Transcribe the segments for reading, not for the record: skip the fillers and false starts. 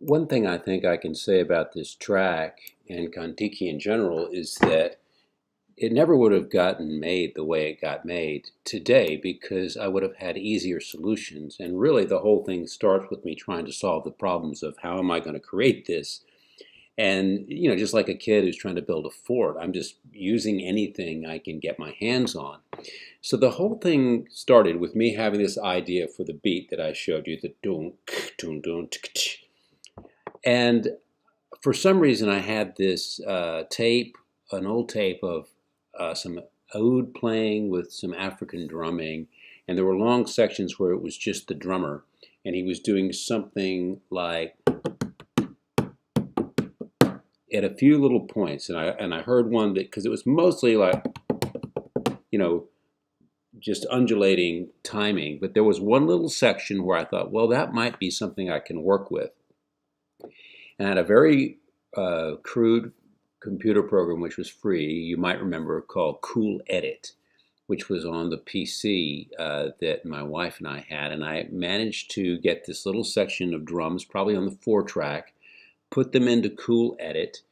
One thing I think I can say about this track and Kontiki in general is that it never would have gotten made the way it got made today because I would have had easier solutions. And really, the whole thing starts with me trying to solve the problems of how am I going to create this. And, just like a kid who's trying to build a fort, I'm just using anything I can get my hands on. So the whole thing started with me having this idea for the beat that I showed you, the dunk, dunk, dunk, tsk, tsk. And for some reason, I had this tape, an old tape of some oud playing with some African drumming, and there were long sections where it was just the drummer, and he was doing something like at a few little points, and I heard one that because it was mostly like just undulating timing, but there was one little section where I thought, well, that might be something I can work with, and I had a very crude computer program which was free, you might remember, called Cool Edit, which was on the PC that my wife and I had, and I managed to get this little section of drums, probably on the 4-track, put them into Cool Edit,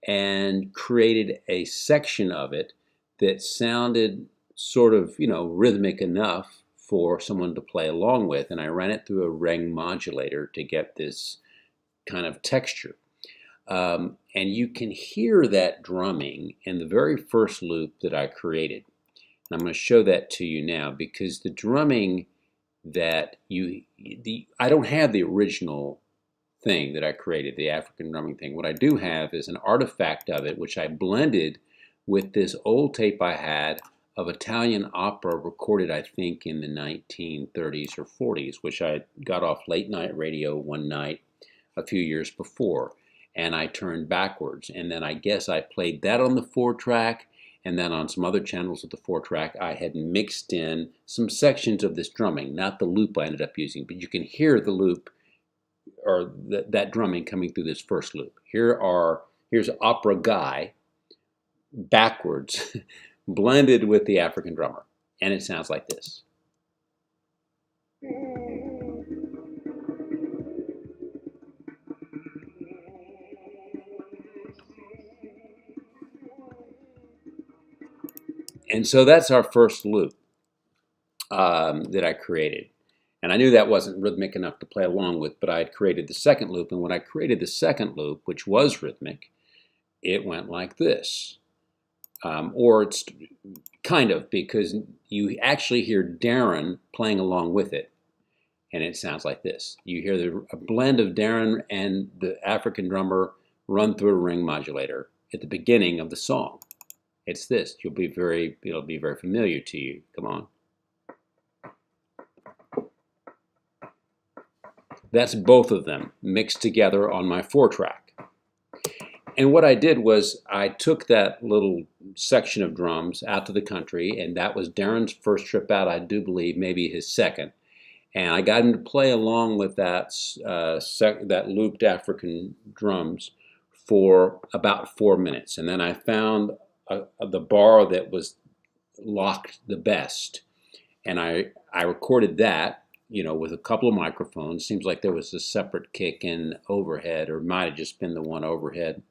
and created a section of it that sounded sort of, rhythmic enough for someone to play along with, and I ran it through a ring modulator to get this kind of texture. And you can hear that drumming in the very first loop that I created. And I'm going to show that to you now because the drumming that I don't have the original thing that I created, the African drumming thing. What I do have is an artifact of it, which I blended with this old tape I had of Italian opera recorded, I think, in the 1930s or 40s, which I got off late night radio one night a few years before. And I turned backwards, and then I guess I played that on the 4-track, and then on some other channels of the 4-track I had mixed in some sections of this drumming, not the loop I ended up using, but you can hear the loop or that drumming coming through this first loop. Here's Opera Guy backwards blended with the African drummer, and it sounds like this. And so that's our first loop that I created. And I knew that wasn't rhythmic enough to play along with, but I had created the second loop. And when I created the second loop, which was rhythmic, it went like this. Or it's kind of, because you actually hear Darren playing along with it. And it sounds like this. You hear a blend of Darren and the African drummer run through a ring modulator at the beginning of the song. It's this. It'll be very familiar to you. Come on. That's both of them mixed together on my 4-track. And what I did was I took that little section of drums out to the country, and that was Darren's first trip out, I do believe, maybe his second. And I got him to play along with that looped African drums for about 4 minutes. And then I found the bar that was locked the best. And I recorded that, with a couple of microphones. Seems like there was a separate kick in overhead, or might have just been the one overhead.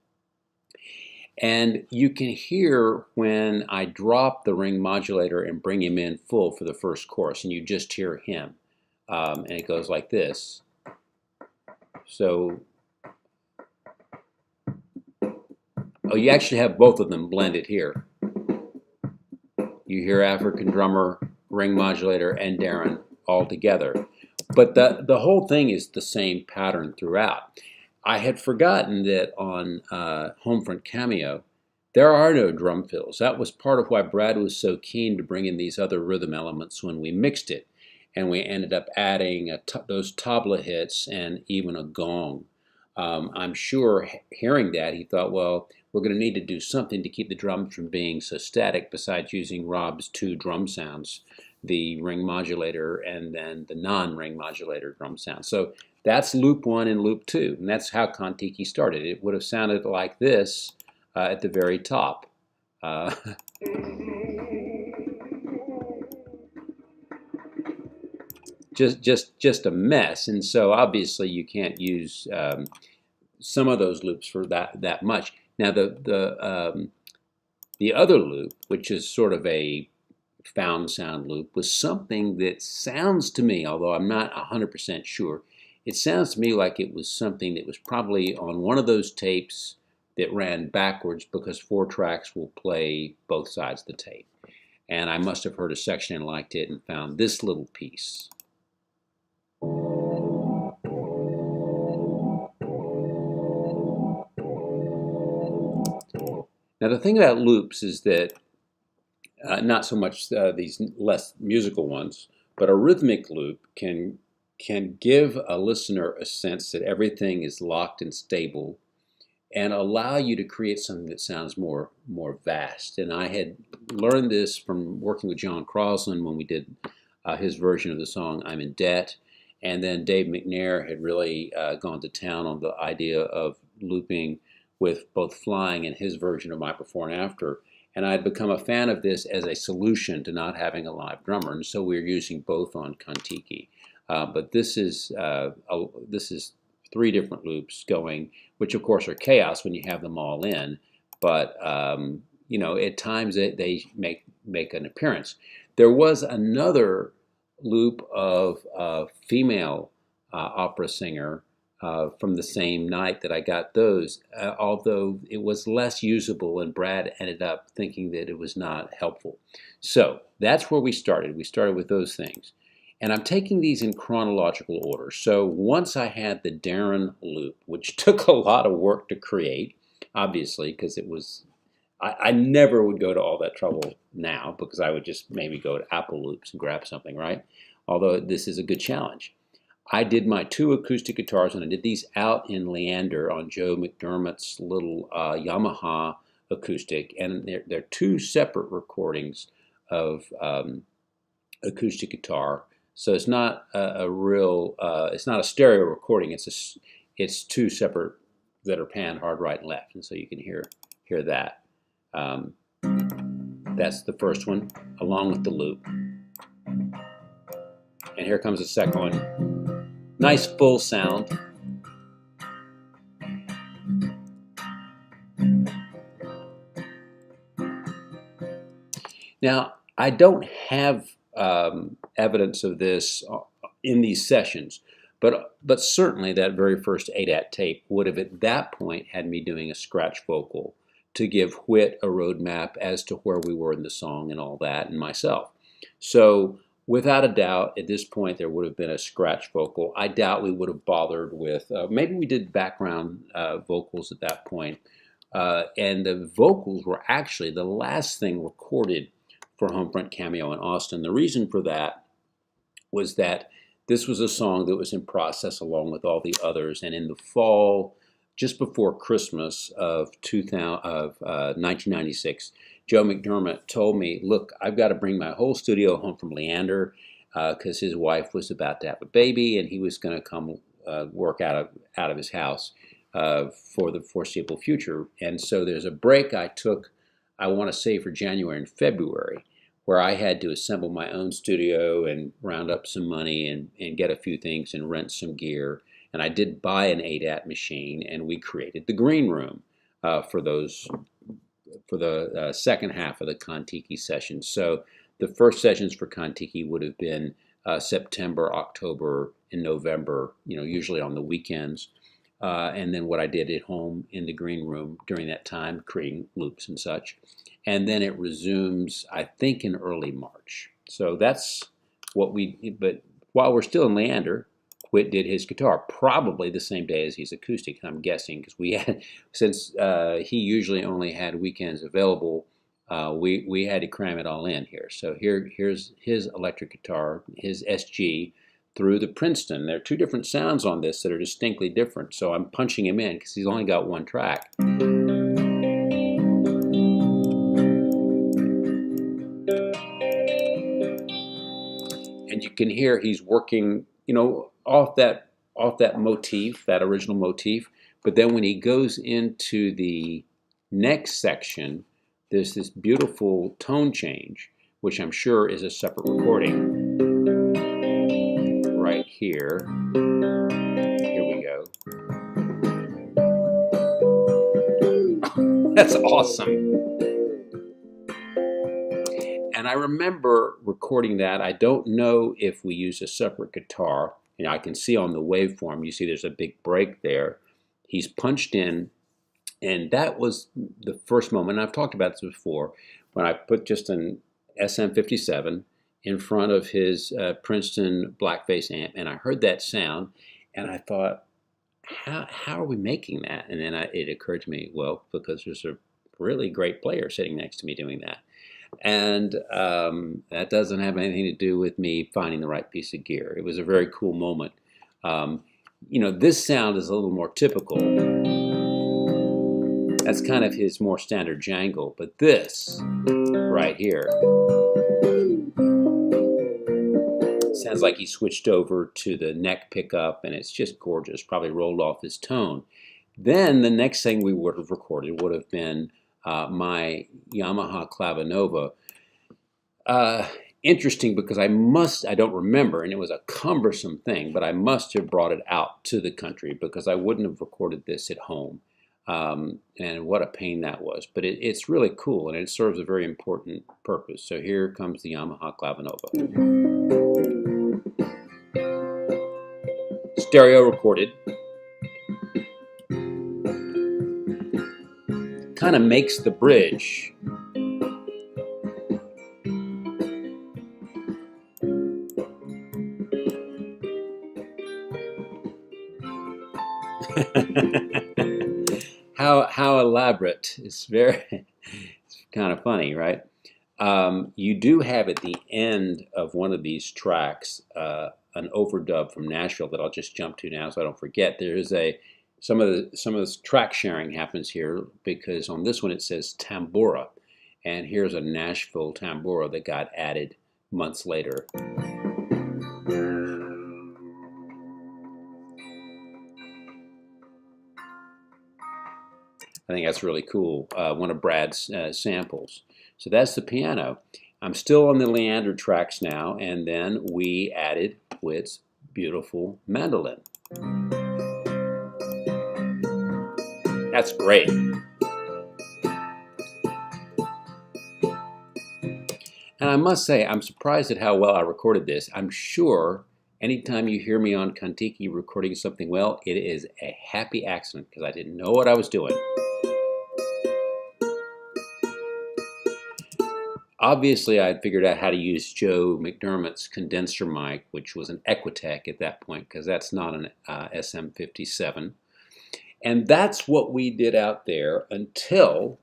And you can hear when I drop the ring modulator and bring him in full for the first chorus, and you just hear him. And it goes like this. So, you actually have both of them blended here. You hear African drummer, ring modulator, and Darren all together. But the whole thing is the same pattern throughout. I had forgotten that on Homefront Cameo, there are no drum fills. That was part of why Brad was so keen to bring in these other rhythm elements when we mixed it. And we ended up adding those tabla hits and even a gong. I'm sure hearing that, he thought, well, we're going to need to do something to keep the drums from being so static besides using Rob's 2 drum sounds, the ring modulator and then the non-ring modulator drum sound. So that's loop 1 and loop 2, and that's how Kontiki started. It would have sounded like this at the very top. Just a mess, and so obviously you can't use some of those loops for that much. Now the other loop, which is sort of a found sound loop, was something that sounds to me, although I'm not 100% sure, it sounds to me like it was something that was probably on one of those tapes that ran backwards, because 4 tracks will play both sides of the tape. And I must have heard a section and liked it and found this little piece. Now the thing about loops is that not so much these less musical ones, but a rhythmic loop can give a listener a sense that everything is locked and stable, and allow you to create something that sounds more vast. And I had learned this from working with John Crosland when we did his version of the song "I'm in Debt," and then Dave McNair had really gone to town on the idea of looping with both flying and his version of My Before and After. And I had become a fan of this as a solution to not having a live drummer, and so we're using both on Kontiki. But this is 3 different loops going, which of course are chaos when you have them all in. But you know, at times they make an appearance. There was another loop of a female opera singer from the same night that I got those, although it was less usable, and Brad ended up thinking that it was not helpful. So that's where we started. We started with those things. And I'm taking these in chronological order. So once I had the Darren loop, which took a lot of work to create, obviously, because it was, I never would go to all that trouble now, because I would just maybe go to Apple Loops and grab something, right? Although this is a good challenge. I did my 2 acoustic guitars, and I did these out in Leander on Joe McDermott's little Yamaha acoustic, and they're 2 separate recordings of acoustic guitar. So it's not a real, it's not a stereo recording. It's 2 separate that are panned hard right and left, and so you can hear that. That's the first one, along with the loop. And here comes the second one. Nice full sound. Now, I don't have evidence of this in these sessions, but certainly that very first ADAT tape would have at that point had me doing a scratch vocal to give Whit a roadmap as to where we were in the song and all that, and myself. So without a doubt, at this point there would have been a scratch vocal. I doubt we would have bothered with, maybe we did background vocals at that point, and the vocals were actually the last thing recorded for Homefront Cameo in Austin. The reason for that was that this was a song that was in process along with all the others, and in the fall, just before Christmas of 1996, Joe McDermott told me, look, I've got to bring my whole studio home from Leander because his wife was about to have a baby, and he was going to come work out of his house for the foreseeable future. And so there's a break I took, I want to say for January and February, where I had to assemble my own studio and round up some money and get a few things and rent some gear. And I did buy an ADAT machine, and we created the green room for the second half of the Kontiki sessions. So the first sessions for Kontiki would have been September, October, and November, usually on the weekends. And then what I did at home in the green room during that time, creating loops and such. And then it resumes, I think, in early March. So that's what but while we're still in Leander, Whit did his guitar probably the same day as his acoustic, I'm guessing, because we had, since he usually only had weekends available, we had to cram it all in here. So here's his electric guitar, his SG, through the Princeton. There are 2 different sounds on this that are distinctly different, so I'm punching him in because he's only got 1 track. And you can hear he's working, off that motif, that original motif. But then when he goes into the next section, there's this beautiful tone change, which I'm sure is a separate recording. Right here. Here we go. That's awesome. And I remember recording that. I don't know if we used a separate guitar. You know, I can see on the waveform, you see there's a big break there. He's punched in, and that was the first moment, and I've talked about this before, when I put just an SM57 in front of his Princeton blackface amp, and I heard that sound, and I thought, how are we making that? And then it occurred to me, well, because there's a really great player sitting next to me doing that. And that doesn't have anything to do with me finding the right piece of gear. It was a very cool moment. You know, this sound is a little more typical. That's kind of his more standard jangle. But this right here sounds like he switched over to the neck pickup, and it's just gorgeous. Probably rolled off his tone. Then the next thing we would have recorded would have been my Yamaha Clavinova. Interesting because I don't remember, and it was a cumbersome thing, but I must have brought it out to the country because I wouldn't have recorded this at home. And what a pain that was. But it's really cool, and it serves a very important purpose. So here comes the Yamaha Clavinova. Stereo recorded. Kind of makes the bridge. How elaborate. It's kind of funny, right? You do have at the end of one of these tracks an overdub from Nashville that I'll just jump to now so I don't forget. There is some of the track sharing happens here because on this one it says tambura, and here's a Nashville tambura that got added months later. I think that's really cool. One of Brad's samples. So that's the piano. I'm still on the Leander tracks now, and then we added Whit's beautiful mandolin. That's great. And I must say, I'm surprised at how well I recorded this. I'm sure anytime you hear me on Kontiki recording something well, it is a happy accident because I didn't know what I was doing. Obviously, I had figured out how to use Joe McDermott's condenser mic, which was an Equitech at that point, because that's not an SM57. And that's what we did out there until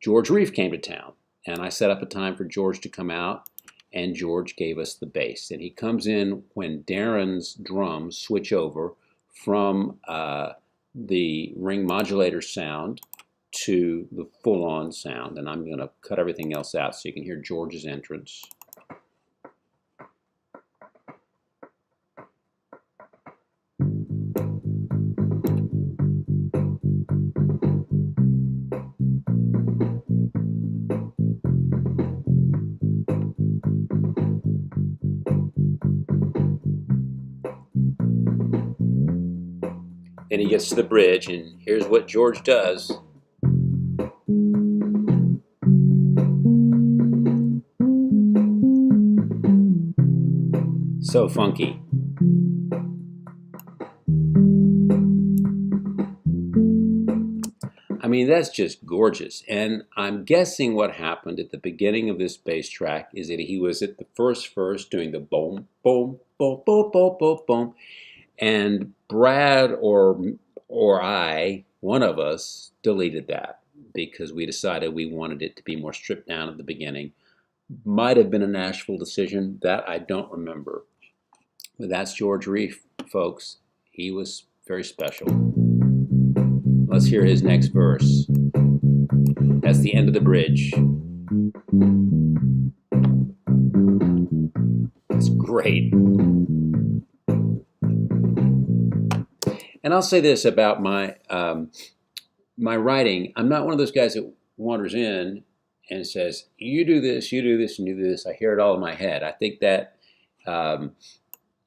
George Reef came to town. And I set up a time for George to come out, and George gave us the bass. And he comes in when Darren's drums switch over from the ring modulator sound to the full-on sound. And I'm going to cut everything else out so you can hear George's entrance. Then he gets to the bridge, and here's what George does. So funky. I mean, that's just gorgeous. And I'm guessing what happened at the beginning of this bass track is that he was at the first verse doing the boom, boom, boom, boom, boom, boom, boom. And Brad or I, one of us, deleted that because we decided we wanted it to be more stripped down at the beginning. Might have been a Nashville decision. That I don't remember. But that's George Reef, folks. He was very special. Let's hear his next verse. That's the end of the bridge. It's great. And I'll say this about my my writing. I'm not one of those guys that wanders in and says, you do this, and you do this. I hear it all in my head. I think that,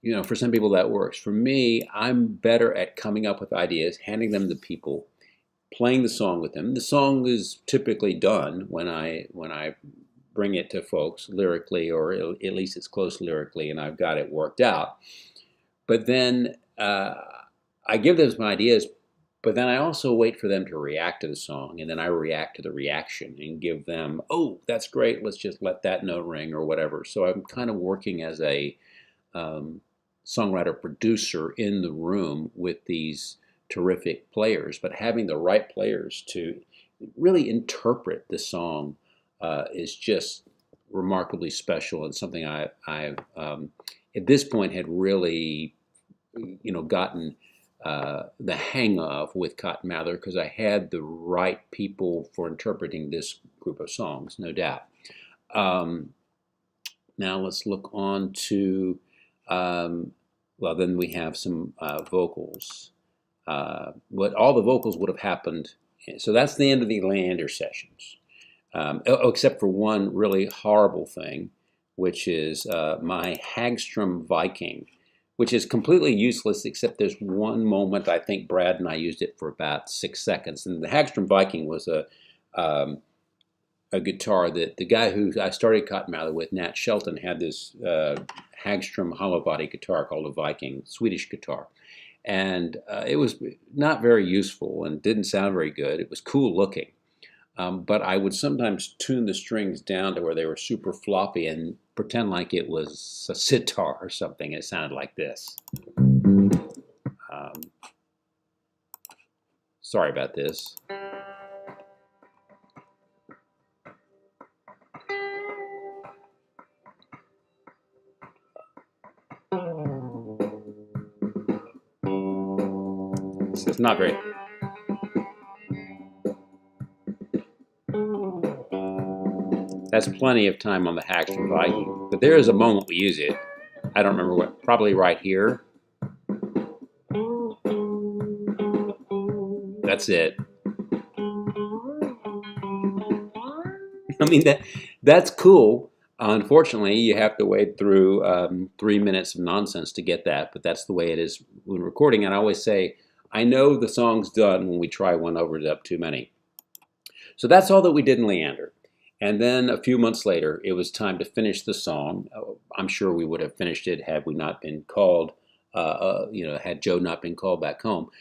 you know, for some people that works. For me, I'm better at coming up with ideas, handing them to people, playing the song with them. The song is typically done when I bring it to folks lyrically, or at least it's close lyrically, and I've got it worked out. But then I give them some ideas, but then I also wait for them to react to the song, and then I react to the reaction and give them, oh, that's great, let's just let that note ring or whatever. So I'm kind of working as a songwriter producer in the room with these terrific players, but having the right players to really interpret the song is just remarkably special, and something I've at this point had really gotten the hang of with Cotton Mather, because I had the right people for interpreting this group of songs, no doubt. Now let's look on to, well, then we have some vocals. But all the vocals would have happened, so that's the end of the Leander sessions. Except for one really horrible thing, which is my Hagstrom Viking, which is completely useless, except there's one moment I think Brad and I used it for about 6 seconds. And the Hagstrom Viking was a guitar that the guy who I started Cotton Mather with, Nat Shelton, had this Hagstrom hollow body guitar called a Viking, Swedish guitar. And it was not very useful and didn't sound very good. It was cool looking. But I would sometimes tune the strings down to where they were super floppy and pretend like it was a sitar or something. It sounded like this. Sorry about this. It's not very... That's plenty of time on the Hagstrom Viking. But there is a moment we use it. I don't remember what, probably right here. That's it. I mean, that's cool. Unfortunately, you have to wade through 3 minutes of nonsense to get that, but that's the way it is when recording. And I always say, I know the song's done when we try one over up too many. So that's all that we did in Leander. And then a few months later, it was time to finish the song. I'm sure we would have finished it had we not been called, had Joe not been called back home.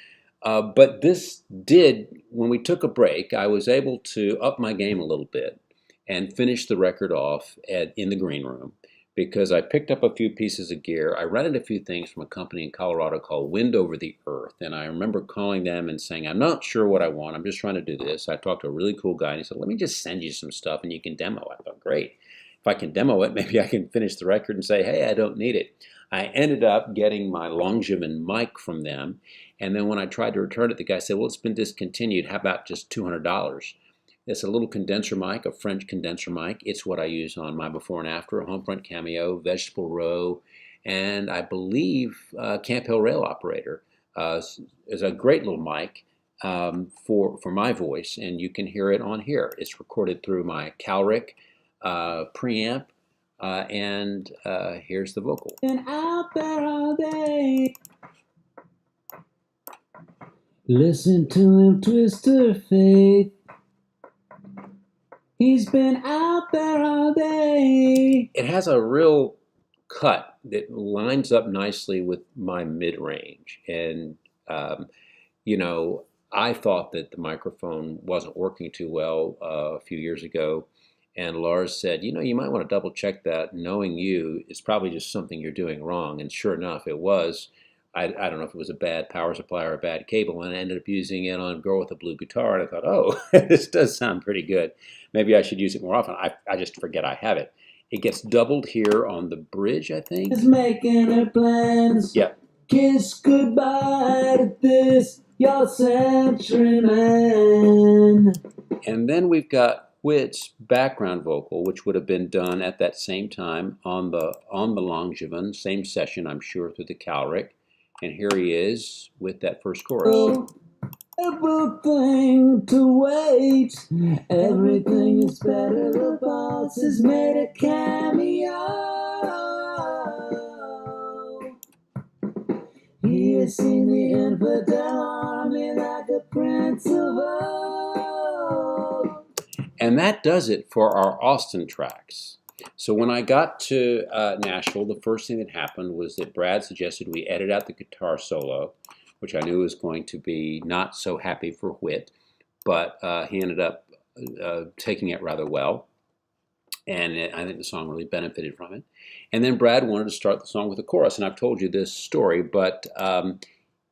But this did, when we took a break, I was able to up my game a little bit and finish the record off in the green room, because I picked up a few pieces of gear. I rented a few things from a company in Colorado called Wind Over the Earth, and I remember calling them and saying, I'm not sure what I want, I'm just trying to do this. I talked to a really cool guy, and he said, let me just send you some stuff and you can demo it. I thought, great. If I can demo it, maybe I can finish the record and say, hey, I don't need it. I ended up getting my Longevin mic from them, and then when I tried to return it, the guy said, well, it's been discontinued, how about just $200? It's a little condenser mic, a French condenser mic. It's what I use on my before and after, Homefront Cameo, Vegetable Row, and I believe Camp Hill Rail Operator. Is a great little mic for my voice, and you can hear it on here. It's recorded through my Calric preamp, and here's the vocal. Been out there all day. Listen to him twist her faith. He's been out there all day. It has a real cut that lines up nicely with my mid-range. And, I thought that the microphone wasn't working too well a few years ago. And Lars said, you might want to double check that. Knowing you, it's probably just something you're doing wrong. And sure enough, it was. I don't know if it was a bad power supply or a bad cable, and I ended up using it on Girl with a Blue Guitar, and I thought, oh, this does sound pretty good. Maybe I should use it more often. I just forget I have it. It gets doubled here on the bridge, I think. It's making her plans. Yep. Kiss goodbye to this, your century man. And then we've got Whit's background vocal, which would have been done at that same time on the Longevin, same session, I'm sure, through the Calric. And here he is with that first chorus. Everything to wait. Everything is better. The boss has made a cameo. He has seen the infidel army like a prince of And that does it for our Austin tracks. So when I got to Nashville, the first thing that happened was that Brad suggested we edit out the guitar solo, which I knew was going to be not so happy for Whit, but he ended up taking it rather well. And I think the song really benefited from it. And then Brad wanted to start the song with a chorus. And I've told you this story, but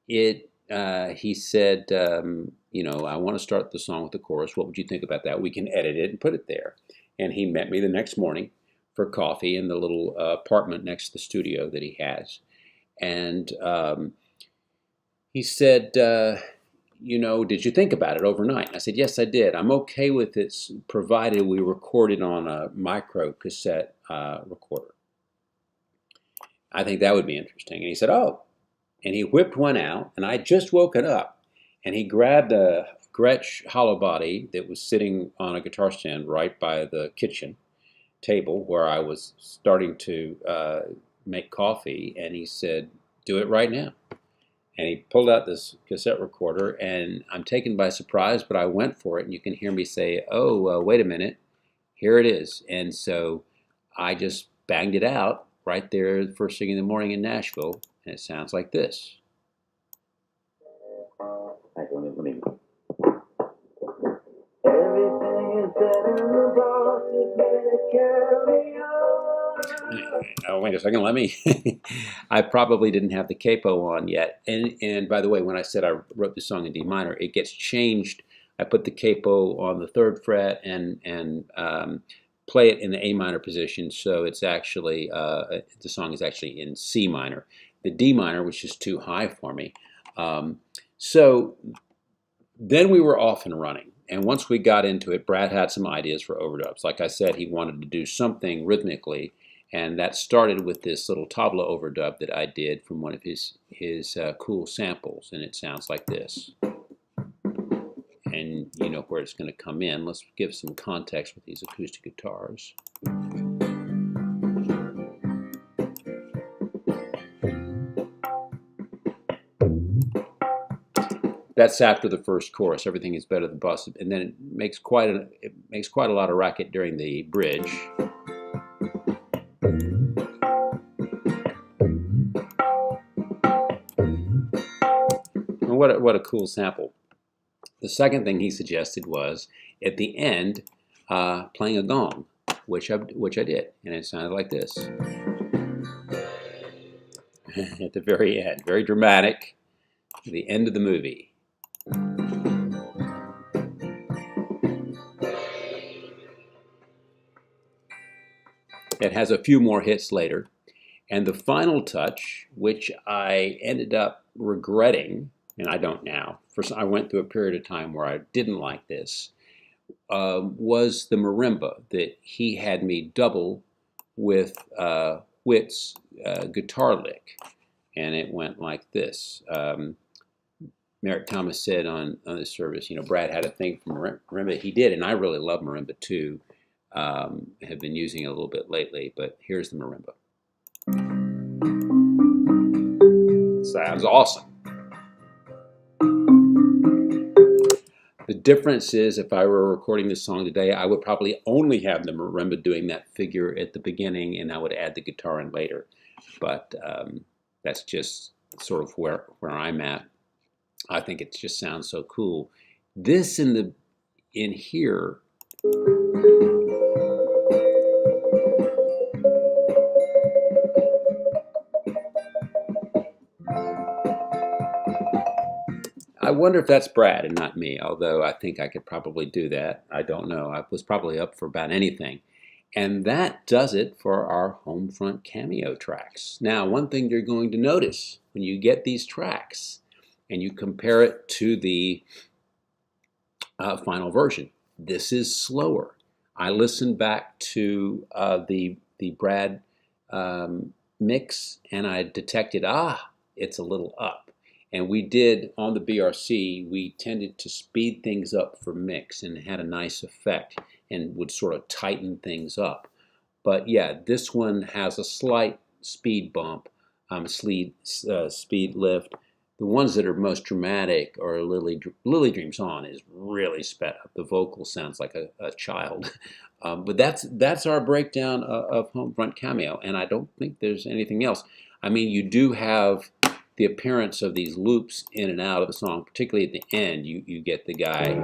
he said, I want to start the song with a chorus. What would you think about that? We can edit it and put it there. And he met me the next morning for coffee in the little apartment next to the studio that he has. And he said, did you think about it overnight? And I said, yes, I did. I'm okay with it, provided we record it on a micro cassette recorder. I think that would be interesting. And he said, oh. And he whipped one out, and I just woken up. And he grabbed a Gretsch hollow body that was sitting on a guitar stand right by the kitchen table where I was starting to make coffee. And he said, do it right now. And he pulled out this cassette recorder, and I'm taken by surprise, but I went for it. And you can hear me say, oh, wait a minute, here it is. And so I just banged it out right there first thing in the morning in Nashville, and it sounds like this. Let me. Everything is better than the boss is better carry on. Oh, wait a second, let me. I probably didn't have the capo on yet. And by the way, when I said I wrote the song in D minor, it gets changed. I put the capo on the 3rd fret and play it in the A minor position, so it's actually, the song is actually in C minor. The D minor, which is too high for me. So then we were off and running. And once we got into it, Brad had some ideas for overdubs. Like I said, he wanted to do something rhythmically, and that started with this little tabla overdub that I did from one of his cool samples, and it sounds like this. And you know where it's going to come in. Let's give some context with these acoustic guitars. That's after the first chorus. Everything is better than busted, and then it makes quite a lot of racket during the bridge. And what a cool sample. The second thing he suggested was at the end playing a gong, which I did, and it sounded like this. At the very end, very dramatic. The end of the movie. It has a few more hits later. And the final touch, which I ended up regretting, and I don't now, I went through a period of time where I didn't like this, was the marimba that he had me double with Whit's guitar lick. And it went like this. Merrick Thomas said on this service, Brad had a thing for marimba. He did, and I really love marimba too. Have been using it a little bit lately, but here's the marimba. Sounds awesome. The difference is if I were recording this song today, I would probably only have the marimba doing that figure at the beginning, and I would add the guitar in later. But that's just sort of where I'm at. I think it just sounds so cool. This in here. I wonder if that's Brad and not me, although I think I could probably do that. I don't know. I was probably up for about anything. And that does it for our Homefront Cameo tracks. Now, one thing you're going to notice when you get these tracks and you compare it to the final version, this is slower. I listened back to the Brad mix, and I detected, it's a little up. And we did, on the BRC, we tended to speed things up for mix and had a nice effect and would sort of tighten things up. But yeah, this one has a slight speed bump, speed lift, The ones that are most dramatic are Lily Dreams On is really sped up. The vocal sounds like a child. But that's our breakdown of Homefront Cameo, and I don't think there's anything else. I mean, you do have the appearance of these loops in and out of the song, particularly at the end. You get the guy.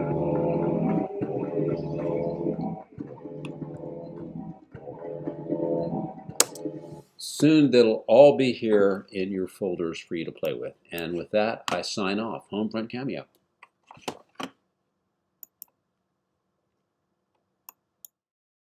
Soon that'll all be here in your folders for you to play with. And with that, I sign off. Homefront Cameo.